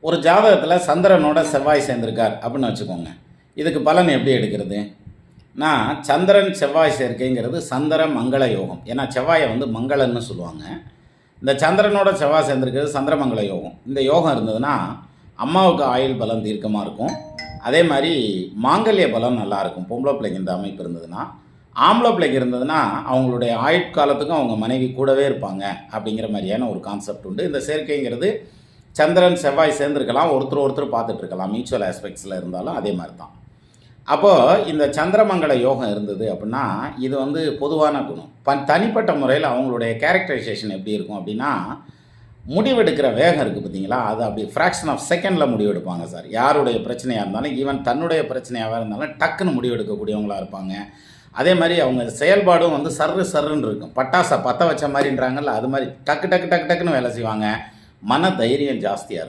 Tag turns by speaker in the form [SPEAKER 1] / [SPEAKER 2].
[SPEAKER 1] ஒரு ஜாதகத்தில் சந்திரனோட செவ்வாய் சேர்ந்திருக்கார் அப்படின்னு வச்சுக்கோங்க. இதுக்கு பலன் எப்படி எடுக்கிறது? நான் சந்திரன் செவ்வாய் சேர்க்கைங்கிறது சந்திர மங்கள யோகம். ஏன்னா செவ்வாயை மங்களன்னு சொல்லுவாங்க. இந்த சந்திரனோட செவ்வாய் சேர்ந்திருக்கிறது சந்திரமங்கள யோகம். இந்த யோகம் இருந்ததுன்னா அம்மாவுக்கு ஆயுள் பலம் தீர்க்கமாக இருக்கும். அதே மாதிரி மாங்கல்ய பலம் நல்லாயிருக்கும். பொம்பளை பிள்ளைக்கு இந்த அமைப்பு இருந்ததுன்னா. ஆம்பளை பிள்ளைக்கு இருந்ததுன்னா அவங்களுடைய ஆயுட்காலத்துக்கும் அவங்க மனைவி கூடவே இருப்பாங்க அப்படிங்கிற மாதிரியான ஒரு கான்செப்ட் உண்டு. இந்த சேர்க்கைங்கிறது சந்திரன் செவ்வாய் சேர்ந்துருக்கலாம், ஒருத்தர் பார்த்துட்ருக்கலாம். மியூச்சுவல் ஆஸ்பெக்ட்ஸில் இருந்தாலும் அதே மாதிரி தான். அப்போது இந்த சந்திரமங்கள யோகம் இருந்தது அப்படின்னா இது பொதுவான குணம். தனிப்பட்ட முறையில் அவங்களுடைய கேரக்டரைசேஷன் எப்படி இருக்கும் அப்படின்னா, முடிவெடுக்கிற வேகம் இருக்குது பார்த்தீங்களா, அது அப்படி ஃப்ராக்ஷன் ஆஃப் செகண்டில் முடிவெடுப்பாங்க சார். யாருடைய பிரச்சனையாக இருந்தாலும், ஈவன் தன்னுடைய பிரச்சனையாக இருந்தாலும் டக்குன்னு முடிவெடுக்கக்கூடியவங்களாக இருப்பாங்க. அதே மாதிரி அவங்க செயல்பாடும் சர்ருன்னு இருக்கும். பட்டாசை பற்ற வச்ச மாதிரின்றாங்கல்ல, அது மாதிரி டக்குன்னு வேலை செய்வாங்க. மன தைரியம் ஜாஸ்தியாக இருக்கும்.